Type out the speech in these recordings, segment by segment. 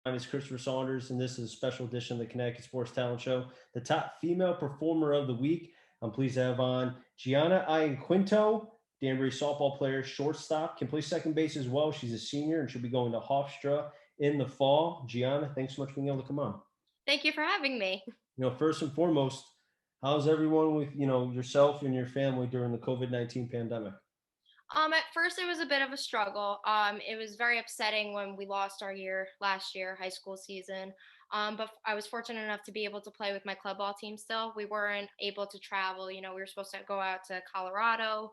My name is Christopher Saunders, and this is a special edition of the Connecticut Sports Talent Show, the top female performer of the week. I'm pleased to have on Gianna Ian Quinto, Danbury softball player, shortstop, can play second base as well. She's a senior, and she'll be going to Hofstra in the fall. Gianna, thanks so much for being able to come on. Thank you for having me. First and foremost, how's everyone with yourself and your family during the COVID-19 pandemic? At first it was a bit of a struggle. It was very upsetting when we lost our year last year, high school season. But I was fortunate enough to be able to play with my club ball team still. We weren't able to travel. We were supposed to go out to Colorado,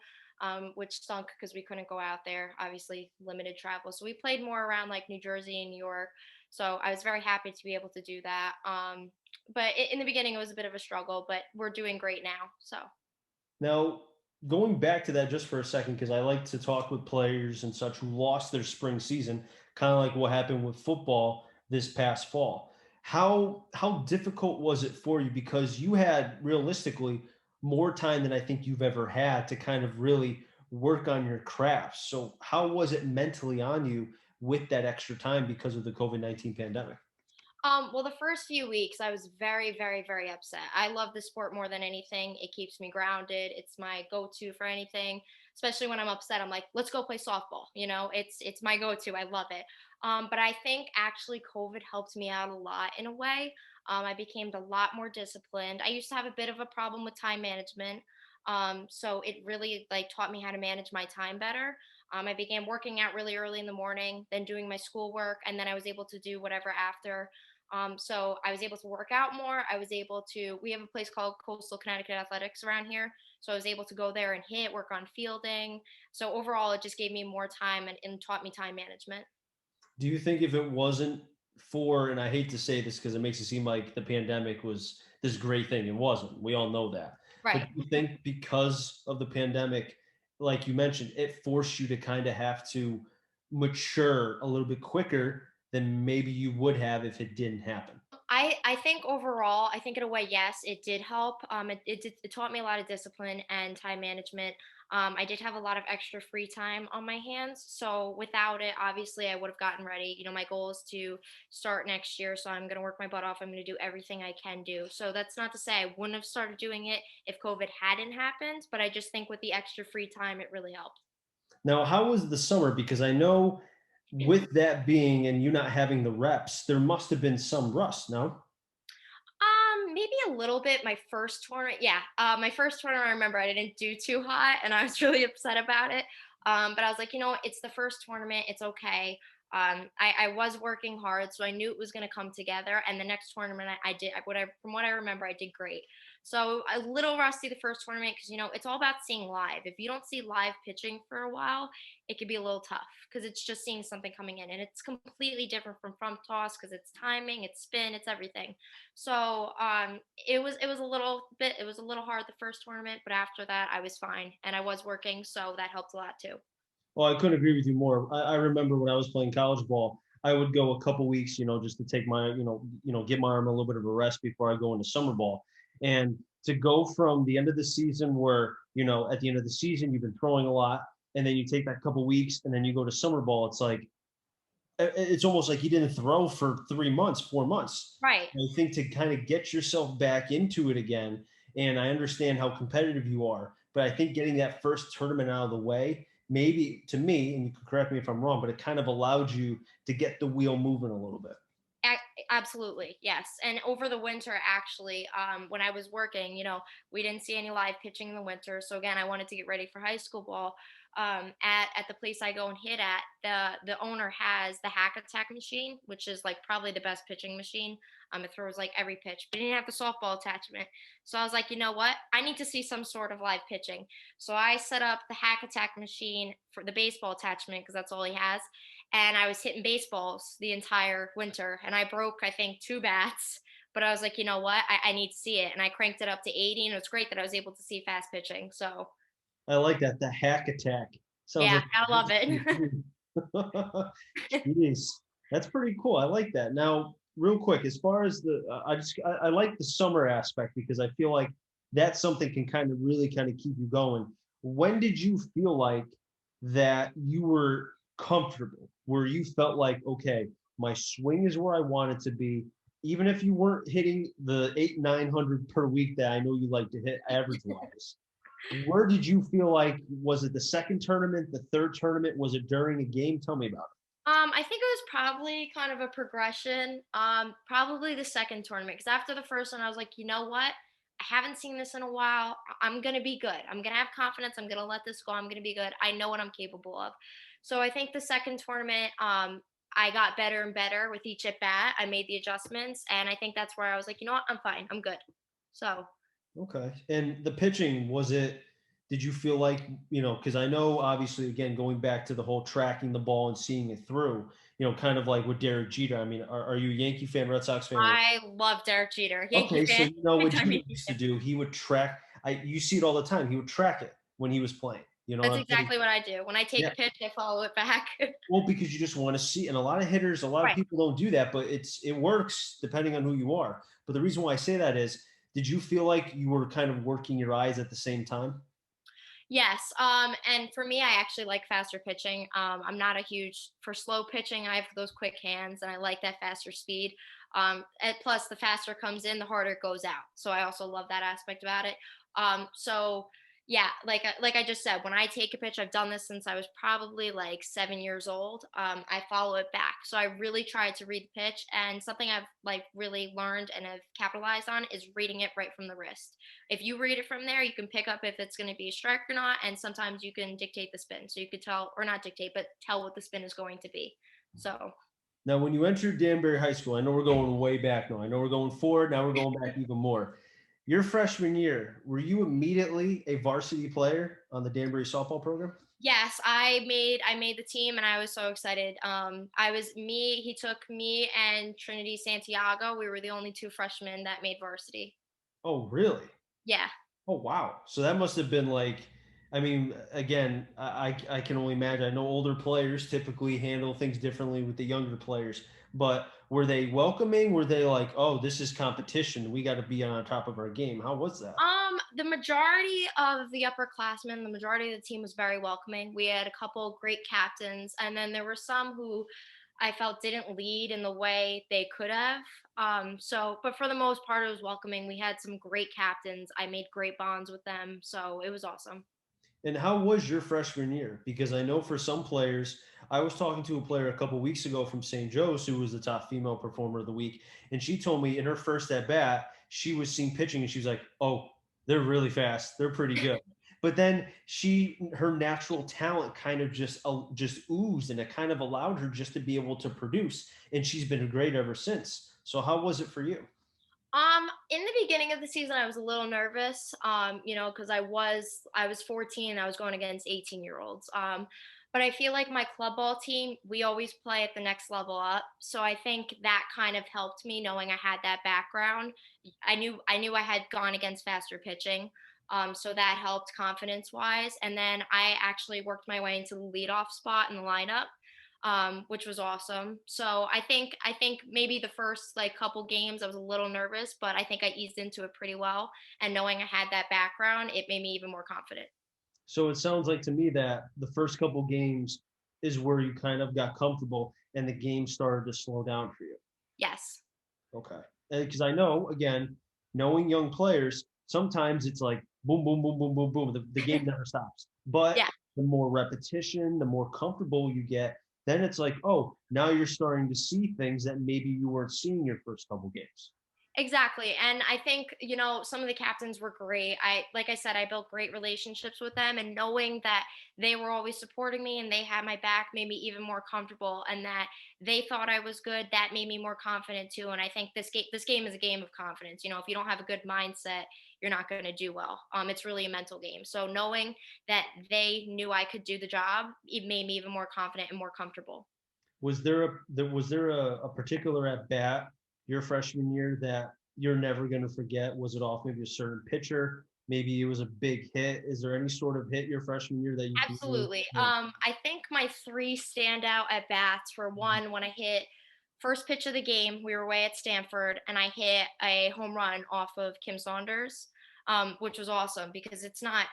which stunk because we couldn't go out there. Obviously, limited travel. So we played more around like New Jersey and New York. So I was very happy to be able to do that. But in the beginning, it was a bit of a struggle, but we're doing great now. So. Now, going back to that just for a second, because I like to talk with players and such who lost their spring season, kind of like what happened with football this past fall. How difficult was it for you? Because you had realistically more time than I think you've ever had to kind of really work on your craft. So how was it mentally on you with that extra time because of the COVID-19 pandemic? Well, the first few weeks, I was very, very, very upset. I love the sport more than anything. It keeps me grounded. It's my go-to for anything, especially when I'm upset. I'm like, let's go play softball. It's my go-to. I love it. But I think actually COVID helped me out a lot in a way. I became a lot more disciplined. I used to have a bit of a problem with time management. So it really like taught me how to manage my time better. I began working out really early in the morning, then doing my schoolwork, and then I was able to do whatever after. So I was able to work out more. We have a place called Coastal Connecticut Athletics around here. So I was able to go there and work on fielding. So overall, it just gave me more time and taught me time management. Do you think if it wasn't for, and I hate to say this because it makes it seem like the pandemic was this great thing, it wasn't. We all know that. But Right. do you think because of the pandemic, like you mentioned, it forced you to kind of have to mature a little bit quicker than maybe you would have if it didn't happen? I think overall, I think in a way, yes, it did help. It taught me a lot of discipline and time management. I did have a lot of extra free time on my hands. So without it, obviously, I would have gotten ready. My goal is to start next year. So I'm going to work my butt off. I'm going to do everything I can do. So that's not to say I wouldn't have started doing it if COVID hadn't happened. But I just think with the extra free time, it really helped. Now, how was the summer? Because I know with that being and you not having the reps, there must have been some rust, no? Maybe a little bit. My first tournament, yeah. My first tournament, I remember I didn't do too hot, and I was really upset about it. But I was like, it's the first tournament. It's okay. I was working hard, so I knew it was going to come together. And the next tournament, I did from what I remember, I did great. So a little rusty the first tournament because it's all about seeing live. If you don't see live pitching for a while, it could be a little tough because it's just seeing something coming in, and it's completely different from front toss because it's timing, it's spin, it's everything. So it was a little hard the first tournament, but after that I was fine and I was working, so that helped a lot too. Well, I couldn't agree with you more. I remember when I was playing college ball, I would go a couple weeks, just to take my, get my arm a little bit of a rest before I go into summer ball. And to go from the end of the season where, at the end of the season, you've been throwing a lot, and then you take that couple weeks and then you go to summer ball, it's like, it's almost like you didn't throw for 3 months, 4 months. Right. I think to kind of get yourself back into it again, and I understand how competitive you are, but I think getting that first tournament out of the way, maybe to me, and you can correct me if I'm wrong, but it kind of allowed you to get the wheel moving a little bit. Absolutely, yes. And over the winter, actually, when I was working, we didn't see any live pitching in the winter. So again, I wanted to get ready for high school ball. At the place I go and hit at, the owner has the hack attack machine, which is like probably the best pitching machine. It throws like every pitch, but he didn't have the softball attachment. So I was like, you know what? I need to see some sort of live pitching. So I set up the hack attack machine for the baseball attachment because that's all he has, and I was hitting baseballs the entire winter, and I broke, I think, two bats. But I was like, you know what? I need to see it. And I cranked it up to 80, and it was great that I was able to see fast pitching. So, I like that. The hack attack sounds yeah, like I love it. Jeez, that's pretty cool. I like that. Now, real quick, as far as I like the summer aspect because I feel like that's something can kind of really kind of keep you going. When did you feel like that you were comfortable, where you felt like, okay, My swing is where I want it to be. Even if you weren't hitting the 800, 900 per week that I know you like to hit average wise, where did you feel like, was it the second tournament, the third tournament? Was it during a game? Tell me about I think it was probably kind of a progression. Probably the second tournament because after the first one, I was like, you know what? I haven't seen this in a while. I'm gonna be good. I'm gonna have confidence. I'm gonna let this go. I'm gonna be good. I know what I'm capable of. So I think the second tournament, I got better and better with each at bat. I made the adjustments, and I think that's where I was like, you know what? I'm fine. I'm good. So it. Okay. And the pitching, was it, did you feel like, because I know obviously, again, going back to the whole tracking the ball and seeing it through, kind of like with Derek Jeter. I mean, are you a Yankee fan, Red Sox fan? I love Derek Jeter, Yankee Okay, so fan. you know Big what time Jeter Yankee used to fan. do? He would track. You see it all the time. He would track it when he was playing. You know what That's I'm saying? exactly what I do. When I take Yeah. a pitch, I follow it back. Well, because you just want to see, and a lot of hitters, a lot of Right. people don't do that, but it works depending on who you are. But the reason why I say that is, did you feel like you were kind of working your eyes at the same time? Yes. And for me, I actually like faster pitching. I'm not a huge for slow pitching. I have those quick hands, and I like that faster speed. And plus, the faster it comes in, the harder it goes out. So I also love that aspect about it. So yeah, like I just said, when I take a pitch, I've done this since I was probably like 7 years old. I follow it back. So I really try to read the pitch, and something I've like really learned and have capitalized on is reading it right from the wrist. If you read it from there, you can pick up if it's going to be a strike or not. And sometimes you can dictate the spin. So you could tell, or not dictate, but tell what the spin is going to be. So, Now, when you entered Danbury High School, I know we're going way back now. I know we're going forward. Now we're going back even more. Your freshman year, were you immediately a varsity player on the Danbury softball program? yes, I made the team and I was so excited. I was me, he took me and Trinity Santiago. We were the only two freshmen that made varsity. Oh, really? Yeah. Oh, wow. So that must have been like, I mean, again, I can only imagine. I know older players typically handle things differently with the younger players, but were they welcoming? Were they like, oh, this is competition. We got to be on top of our game? How was that? The majority of the upperclassmen, the majority of the team was very welcoming. We had a couple great captains, and then there were some who I felt didn't lead in the way they could have. But for the most part, it was welcoming. We had some great captains. I made great bonds with them, so it was awesome. And how was your freshman year? Because I know for some players, I was talking to a player a couple weeks ago from St. Joe's who was the top female performer of the week, and she told me in her first at bat, she was seeing pitching and she was like, "Oh, they're really fast. They're pretty good." But then her natural talent kind of just oozed, and it kind of allowed her just to be able to produce, and she's been great ever since. So how was it for you? In the beginning of the season, I was a little nervous, because I was 14, I was going against 18-year-olds. But I feel like my club ball team, we always play at the next level up. So I think that kind of helped me knowing I had that background. I knew I had gone against faster pitching. So that helped confidence wise. And then I actually worked my way into the leadoff spot in the lineup, which was awesome. So I think maybe the first like couple games I was a little nervous, but I think I eased into it pretty well. And knowing I had that background, it made me even more confident. So it sounds like to me that the first couple games is where you kind of got comfortable and the game started to slow down for you. Yes. Okay. Because I know, again, knowing young players, sometimes it's like boom, boom, boom, boom, boom, boom. The game never stops. But Yeah. the more repetition, the more comfortable you get, then it's like, oh, now you're starting to see things that maybe you weren't seeing your first couple games. Exactly. And I think, some of the captains were great. Like I said, I built great relationships with them, and knowing that they were always supporting me and they had my back made me even more comfortable, and that they thought I was good, that made me more confident too. And I think this game is a game of confidence. If you don't have a good mindset, you're not going to do well. It's really a mental game. So knowing that they knew I could do the job, it made me even more confident and more comfortable. Was there a particular at bat your freshman year that you're never going to forget? Was it off maybe a certain pitcher? Maybe it was a big hit. Is there any sort of hit your freshman year that you can really? Absolutely. I think my three standout at bats were one when I hit first pitch of the game. We were away at Stanford, and I hit a home run off of Kim Saunders. which was awesome because it's not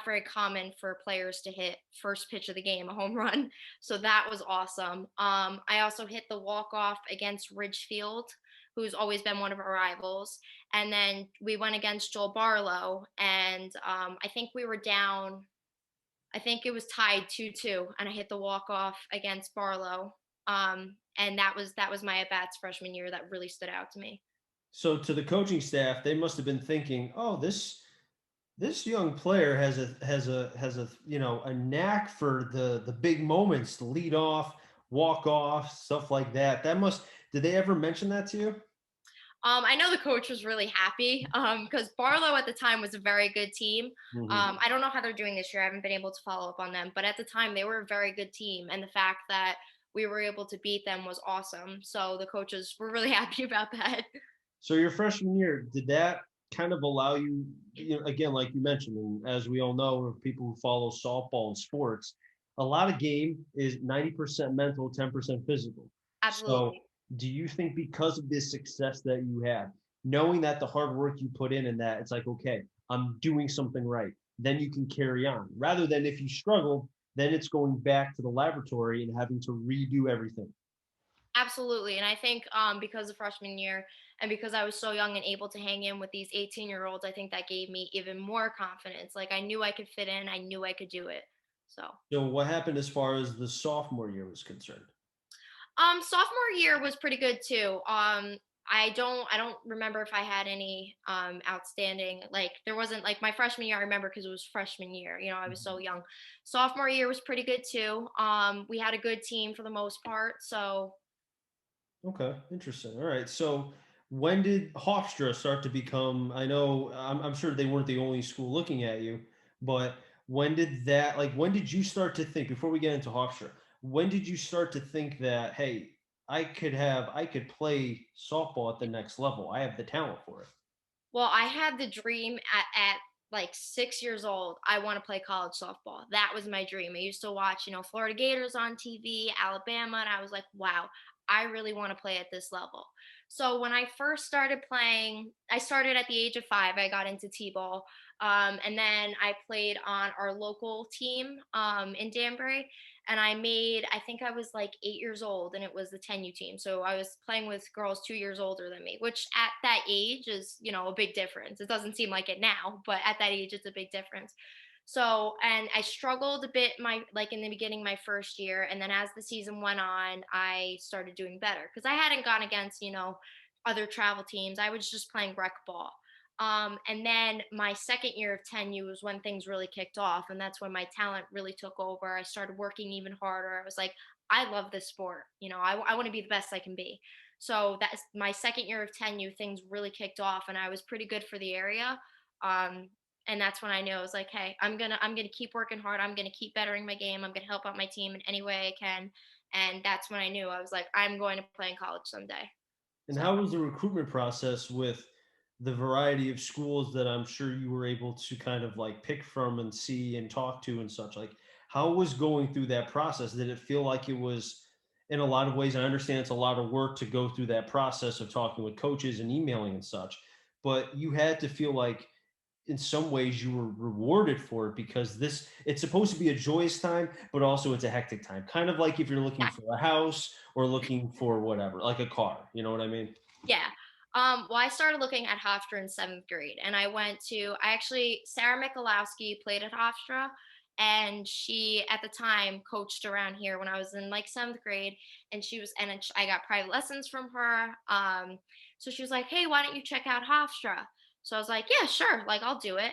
very common for players to hit first pitch of the game a home run. So that was awesome. I also hit the walk off against Ridgefield, who's always been one of our rivals, and then we went against Joel Barlow, and I think we were down. I think it was tied 2-2, and I hit the walk off against Barlow. And that was my at bats freshman year that really stood out to me. So to the coaching staff, they must have been thinking, "Oh, this young player has a a knack for the big moments, the lead off, walk off, stuff like that." That must did they ever mention that to you? I know the coach was really happy because Barlow at the time was a very good team. Mhm. I don't know how they're doing this year. I haven't been able to follow up on them, but at the time they were a very good team, and the fact that we were able to beat them was awesome. So the coaches were really happy about that. So your freshman year, did that kind of allow you, again, like you mentioned, and as we all know, of people who follow softball and sports, a lot of game is 90% mental, 10% physical. So Absolutely. do you think because of this success that you had, knowing that the hard work you put in that, it's like, okay, I'm doing something right, then you can carry on. Rather than if you struggle, then it's going back to the laboratory and having to redo everything. Absolutely. And I think because of freshman year and because I was so young and able to hang in with these 18-year-olds, I think that gave me even more confidence. Like I knew I could fit in, I knew I could do it. So, So what happened as far as the sophomore year was concerned? sophomore year was pretty good too. I don't remember if I had any outstanding, like there wasn't like my freshman year I remember because it was freshman year, I was so Mhm. young. Sophomore year was pretty good too. We had a good team for the most part. So Okay, interesting. All right. So when did Hofstra start to become? I know I'm sure they weren't the only school looking at you, but when did that like when did you start to think before we get into Hofstra? When did you start to think that hey, I could play softball at the next level. I have the talent for it. well, I had the dream at like 6 years old. I want to play college softball. That was my dream. I used to watch, Florida Gators on TV, Alabama, and I was like, wow, I really want to play at this level. So when I first started playing, I started at the age of 5. I got into t-ball, and then I played on our local team in Danbury, and I think I was like 8 years old, and it was the 10U team. So I was playing with girls 2 years older than me, which at that age is, a big difference. It doesn't seem like it now, but at that age, it's a big difference. So, and I struggled a bit like in the beginning, my first year. And then as the season went on, I started doing better because I hadn't gone against, other travel teams. I was just playing rec ball. And then my second year of 10U was when things really kicked off. And that's when my talent really took over. I started working even harder. I was like, I love this sport. I want to be the best I can be. So that's my second year of 10U, things really kicked off and I was pretty good for the area. Um, and that's when I knew I was like, hey, I'm gonna keep working hard. I'm gonna keep bettering my game. I'm gonna help out my team in any way I can. And that's when I knew I was like, I'm going to play in college someday. And So how was the recruitment process with the variety of schools that I'm sure you were able to kind of like pick from and see and talk to and such? Like, how was going through that process? Did it feel like it was, in a lot of ways, I understand it's a lot of work to go through that process of talking with coaches and emailing and such, but you had to feel like in some ways you were rewarded for it because it's supposed to be a joyous time, but also it's a hectic time. Kind of like if you're looking yeah. for a house or looking for whatever, like a car. You know what I mean? Yeah. Well, I started looking at Hofstra in seventh grade, and I actually, Sarah Mikulowski played at Hofstra, and she, at the time, coached around here when I was in like seventh grade, and I got private lessons from her. So she was like, hey, why don't you check out Hofstra? So I was like, yeah, sure, like I'll do it.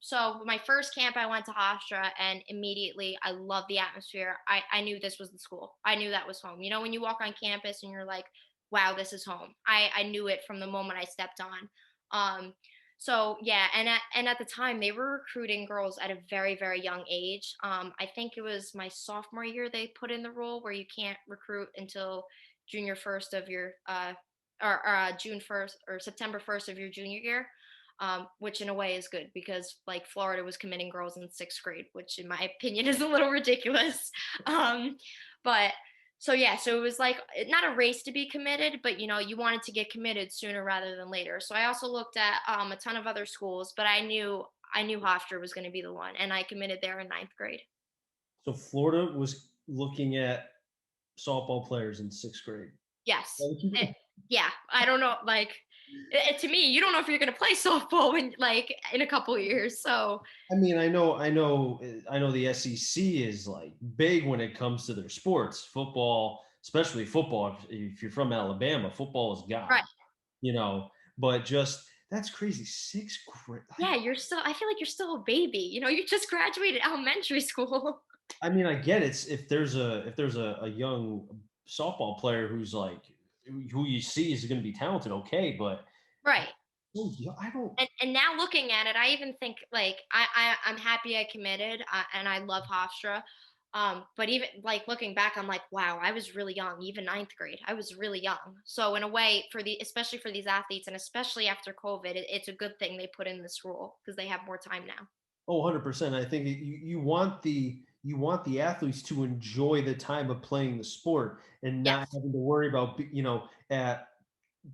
So my first camp, I went to Hofstra, and immediately I loved the atmosphere. I knew this was the school. I knew that was home. When you walk on campus and you're like, wow, this is home. I knew it from the moment I stepped on. Um, so yeah, and at the time they were recruiting girls at a very very young age. I think it was my sophomore year they put in the rule where you can't recruit until junior first of your or June 1st or September 1st of your junior year. Which in a way is good because like Florida was committing girls in sixth grade, which in my opinion is a little ridiculous. But So yeah, so it was like not a race to be committed, but you wanted to get committed sooner rather than later. So I also looked at a ton of other schools, but I knew Hofstra was going to be the one, and I committed there in ninth grade. So Florida was looking at softball players in sixth grade. Yes. Well, Yeah, I don't know. Like to me, you don't know if you're going to play softball in a couple years. So I mean, I know the SEC is like big when it comes to their sports, football, especially football. If you're from Alabama, football is right. God, you know. But just that's crazy. Sixth grade. Yeah, you're still. I feel like you're still a baby. You just graduated elementary school. I mean, I get it. If there's a young softball player who's like who you see is going to be talented, okay. But Right. I don't. And now looking at it, I even think like I'm happy I committed, and I love Hofstra. But even like looking back, I'm like, wow, I was really young, even ninth grade. I was really young. So in a way, especially for these athletes, and especially after COVID, it's a good thing they put in this rule because they have more time now. Oh, 100%. I think you want the athletes to enjoy the time of playing the sport and not Yes. having to worry about at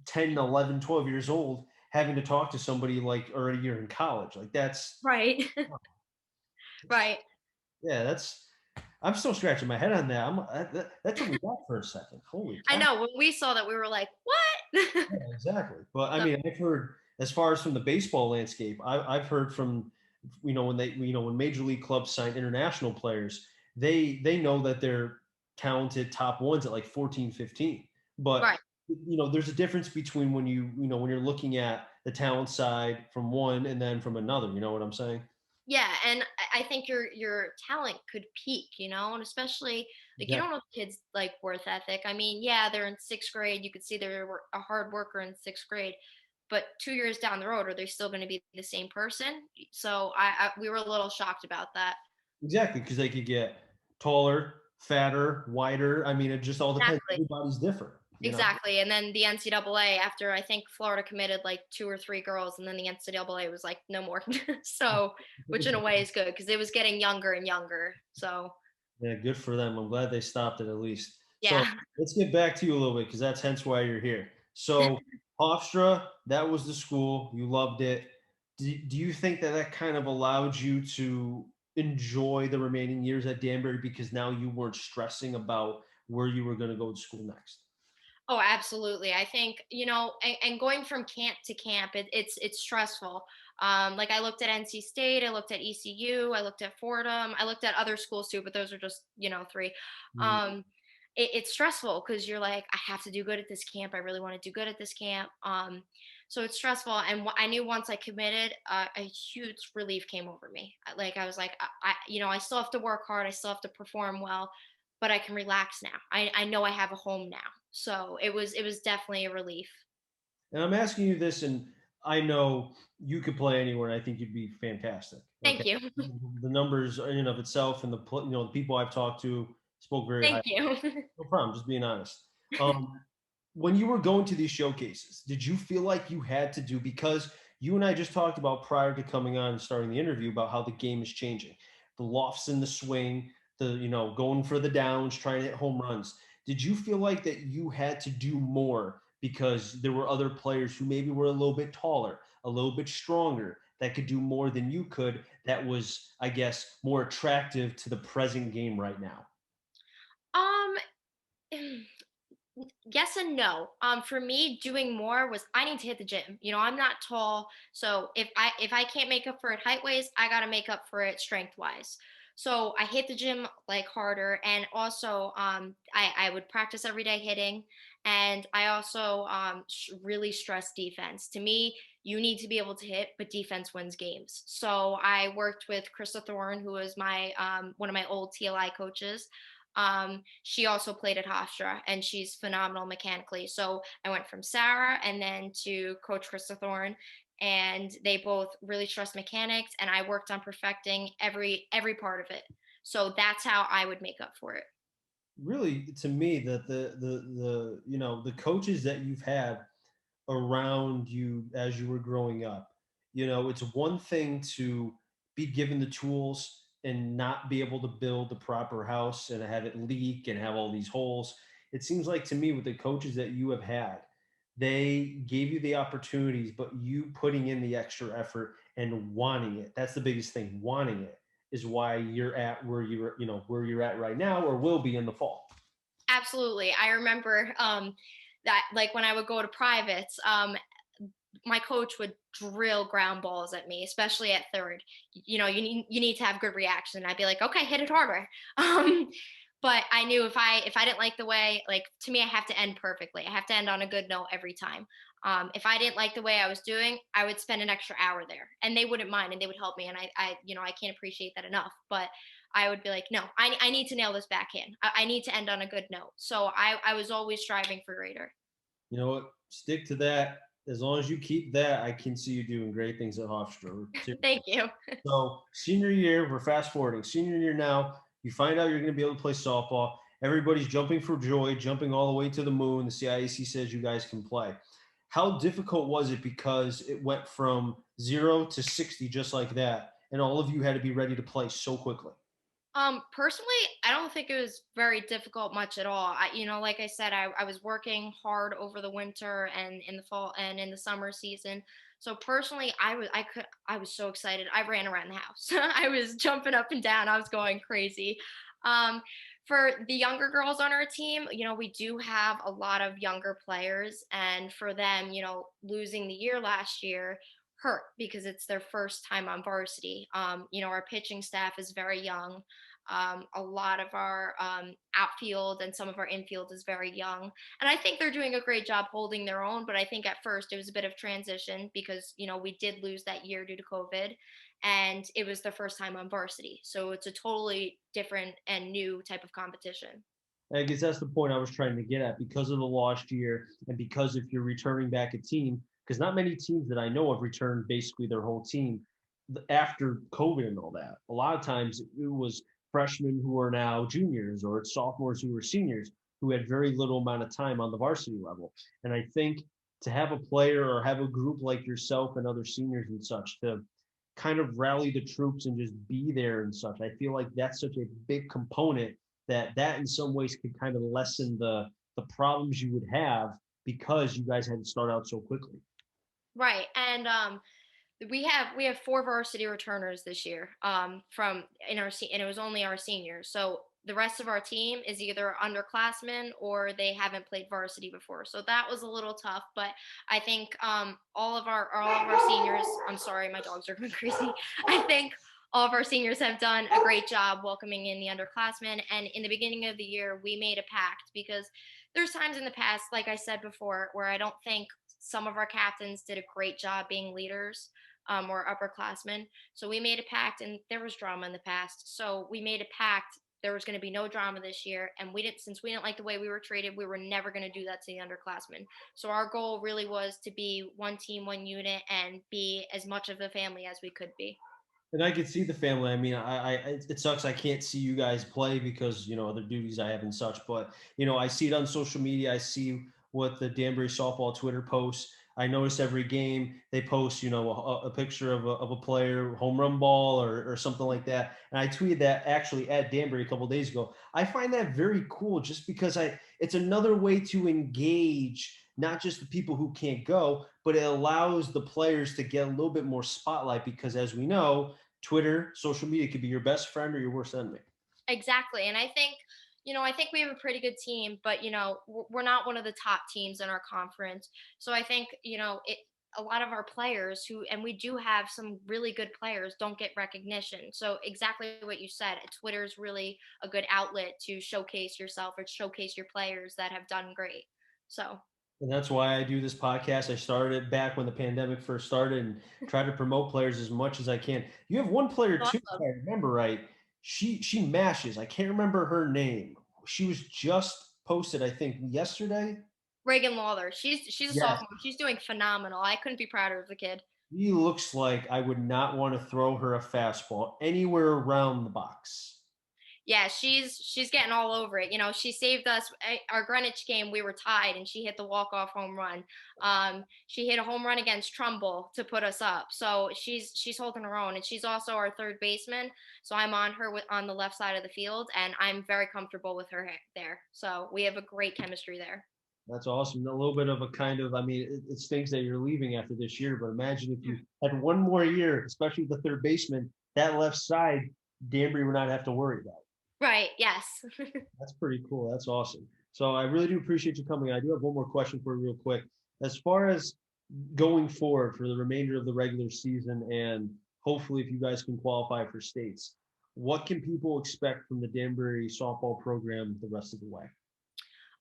10, 11, 12 years old having to talk to somebody like already you're in college. Like that's Right. Right. yeah, that's I'm still scratching my head on that. That took me back for a second. Holy I cow. know when we saw that, we were like, what? Yeah, exactly. But I So, mean, I've heard as far as from the baseball landscape, I've heard from when major league clubs sign international players, they know that they're talented top ones at like 14, 15. But right. there's a difference between when you're looking at the talent side from one and then from another. You know what I'm saying? Yeah, and I think your talent could peak, and especially like you don't Exactly. know kids like worth ethic. I mean, yeah, they're in sixth grade. You could see they're a hard worker in sixth grade, but 2 years down the road, are they still going to be the same person? So we were a little shocked about that. Exactly, because they could get taller, fatter, wider. I mean, it just all depends. Exactly. Everybody's different. Exactly. And then the NCAA, after I think Florida committed like two or three girls, and then the NCAA was like, no more. So, which in a way is good because it was getting younger and younger. So, Yeah, good for them. I'm glad they stopped it at least. So yeah. let's get back to you a little bit because that's hence why you're here. So Hofstra, that was the school. You loved it. Do you think that that kind of allowed you to enjoy the remaining years at Danbury because now you weren't stressing about where you were going to go to school next? Oh, absolutely. I think, and going from camp to camp, it's stressful. Like I looked at NC State, I looked at ECU, I looked at Fordham, I looked at other schools too, but those are just, three. Mm. Um, it's stressful because you're like, I have to do good at this camp. I really want to do good at this camp. So it's stressful. And I knew once I committed, a huge relief came over me. Like I was like, I still have to work hard. I still have to perform well, but I can relax now. I know I have a home now. So it was definitely a relief. And I'm asking you this, and I know you could play anywhere, and I think you'd be fantastic. Okay, Thank you. the numbers in and of itself, and the people I've talked to spoke very Thank high. you. No problem, just being honest. When you were going to these showcases, did you feel like you had to do because you and I just talked about prior to coming on and starting the interview about how the game is changing, the lofts in the swing, the going for the downs, trying to hit home runs. Did you feel like that you had to do more because there were other players who maybe were a little bit taller, a little bit stronger, that could do more than you could, that was, I guess, more attractive to the present game right now? Um yes and no. For me, doing more was I need to hit the gym. I'm not tall, so if I can't make up for it height wise, I got to make up for it strength wise. So I hit the gym like harder, and also I would practice every day hitting, and I also really stress defense. To me, you need to be able to hit, but defense wins games. So I worked with Krista Thorne, who was my one of my old TLI coaches. She also played at Hofstra, and she's phenomenal mechanically. So I went from Sarah and then to Coach Krista Thorne, and they both really trust mechanics, and I worked on perfecting every part of it. So that's how I would make up for it. Really, to me, that the coaches that you've had around you as you were growing up, it's one thing to be given the tools and not be able to build the proper house and have it leak and have all these holes. It seems like to me with the coaches that you have had, they gave you the opportunities, but you putting in the extra effort and wanting it. That's the biggest thing. Wanting it is why you're at where you're, where you're at right now or will be in the fall. Absolutely. I remember that like when I would go to privates, my coach would drill ground balls at me, especially at third. You need to have good reaction. I'd be like, okay, hit it harder. Um, but I knew if I didn't like the way, like to me, I have to end perfectly. I have to end on a good note every time. If I didn't like the way I was doing, I would spend an extra hour there, and they wouldn't mind, and they would help me. And I can't appreciate that enough. But I would be like, no, I need to nail this backhand. I need to end on a good note. So I was always striving for greater. You know what? Stick to that. As long as you keep that, I can see you doing great things at Hofstra. Thank you. So senior year, we're fast forwarding. Senior year now, you find out you're going to be able to play softball. Everybody's jumping for joy, jumping all the way to the moon. The CIAC says you guys can play. How difficult was it because it went from 0 to 60 just like that, and all of you had to be ready to play so quickly? Personally, I don't think it was very difficult much at all. Like I said, I was working hard over the winter and in the fall and in the summer season. So personally, I was so excited. I ran around the house. I was jumping up and down. I was going crazy. Um, for the younger girls on our team, we do have a lot of younger players, and for them, losing the year last year hurt because it's their first time on varsity. Our pitching staff is very young. A lot of our outfield and some of our infield is very young. And I think they're doing a great job holding their own. But I think at first it was a bit of transition because, we did lose that year due to COVID, and it was their first time on varsity. So it's a totally different and new type of competition. I guess that's the point I was trying to get at because of the lost year and because if you're returning back a team, because not many teams that I know have returned basically their whole team after COVID and all that. A lot of times it was freshmen who are now juniors or it's sophomores who were seniors who had very little amount of time on the varsity level. And I think to have a player or have a group like yourself and other seniors and such to kind of rally the troops and just be there and such, I feel like that's such a big component that in some ways could kind of lessen the problems you would have because you guys had to start out so quickly. Right. And we have four varsity returners this year. From in our and it was only our seniors. So the rest of our team is either underclassmen or they haven't played varsity before. So that was a little tough, but I think all of our seniors. I'm sorry, my dogs are going crazy. I think all of our seniors have done a great job welcoming in the underclassmen. And in the beginning of the year, we made a pact because there's times in the past, like I said before, where I don't think some of our captains did a great job being leaders, or upperclassmen. So we made a pact, and there was drama in the past. So we made a pact. There was going to be no drama this year, and since we didn't like the way we were treated, we were never going to do that to the underclassmen. So our goal really was to be one team, one unit, and be as much of a family as we could be. And I could see the family. I mean, it sucks I can't see you guys play because other duties I have and such. But I see it on social media. I see what the Danbury softball Twitter posts. I notice every game they post a picture of a player home run ball or something like that. And I tweeted that actually at Danbury a couple of days ago. I find that very cool just because it's another way to engage not just the people who can't go, but it allows the players to get a little bit more spotlight because as we know Twitter, social media could be your best friend or your worst enemy. Exactly. And I think we have a pretty good team, but we're not one of the top teams in our conference. So I think, a lot of our players and we do have some really good players, don't get recognition. So exactly what you said, Twitter is really a good outlet to showcase yourself or showcase your players that have done great. So And that's why I do this podcast. I started it back when the pandemic first started and try to promote players as much as I can. You have one player too, if awesome. I remember right. She mashes. I can't remember her name. She was just posted, I think, yesterday. Reagan Lawler, she's a Yes. sophomore. She's doing phenomenal. I couldn't be prouder of the kid. He looks like I would not want to throw her a fastball anywhere around the box. Yeah, she's getting all over it. You know, she saved us our Greenwich game. We were tied, and she hit the walk off home run. She hit a home run against Trumbull to put us up. So she's holding her own, and she's also our third baseman. So I'm on her on the left side of the field, and I'm very comfortable with her there. So we have a great chemistry there. That's awesome. A little bit of a kind of, I mean, it stinks that you're leaving after this year, but imagine if you had one more year, especially the third baseman, that left side, Danbury would not have to worry about. Right. Yes. That's pretty cool. That's awesome. So I really do appreciate you coming. I do have one more question for you real quick. As far as going forward for the remainder of the regular season and hopefully if you guys can qualify for states, what can people expect from the Danbury softball program the rest of the way?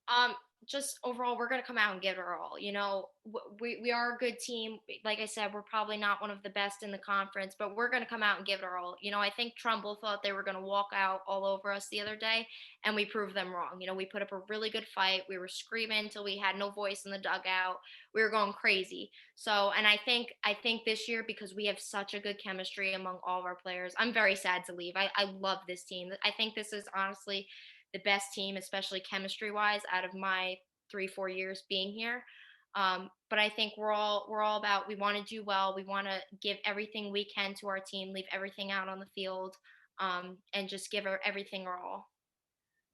Um, just overall, we're gonna come out and give it our all. You know, we are a good team. Like I said, we're probably not one of the best in the conference, but we're gonna come out and give it our all. You know, I think Trumbull thought they were gonna walk out all over us the other day, and we proved them wrong. You know, we put up a really good fight. We were screaming until we had no voice in the dugout. We were going crazy. So, and I think this year, because we have such a good chemistry among all of our players, I'm very sad to leave. I love this team. I think this is honestly the best team, especially chemistry wise, out of my 3 4 years being here. But I think we're all about, we want to do well. We want to give everything we can to our team, leave everything out on the field, and just give everything our all.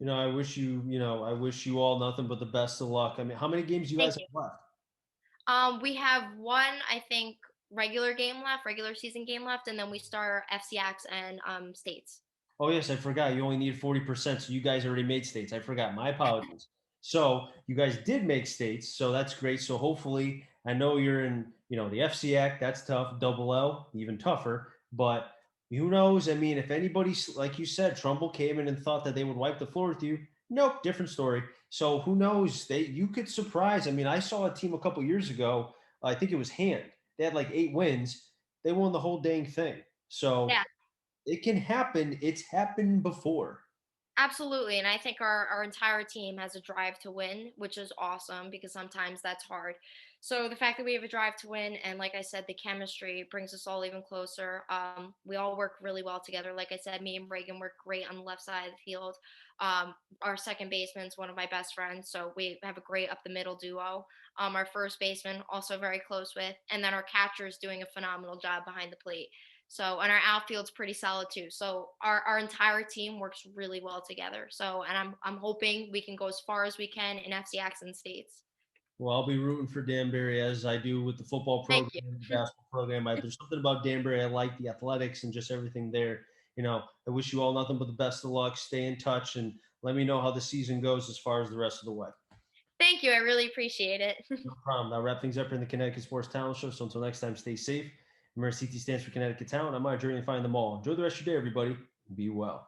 I wish you all nothing but the best of luck. I mean, how many games do you Thank guys have you. left? We have one, I think, regular game left, regular season game left, and then we start FCX and states. Oh, yes, I forgot. You only need 40%. So you guys already made states. I forgot. My apologies. So you guys did make states. So that's great. So hopefully, I know you're in, the FCAC. That's tough. Double L, even tougher. But who knows? I mean, if anybody, like you said, Trumbull came in and thought that they would wipe the floor with you, nope, different story. So who knows? You could surprise. I mean, I saw a team a couple years ago. I think it was Hand. They had like 8 wins. They won the whole dang thing. So Yeah. it can happen. It's happened before. Absolutely. And I think our entire team has a drive to win, which is awesome because sometimes that's hard. So the fact that we have a drive to win and like I said, the chemistry brings us all even closer. We all work really well together. Like I said, me and Reagan work great on the left side of the field. Our second baseman's one of my best friends. So we have a great up the middle duo. Our first baseman also very close with, and then our catcher is doing a phenomenal job behind the plate. So, and our outfield's pretty solid too. So our entire team works really well together. So, and I'm hoping we can go as far as we can in FCX and states. Well, I'll be rooting for Danbury as I do with the football Thank program, you. the basketball program. There's something about Danbury. I like the athletics and just everything there. I wish you all nothing but the best of luck. Stay in touch and let me know how the season goes as far as the rest of the way. Thank you. I really appreciate it. No problem. I'll wrap things up here in the Connecticut Sports Talent Show. So until next time, stay safe. Remember, CT stands for Connecticut Talent. I'm on a journey to find them all. Enjoy the rest of your day, everybody. Be well.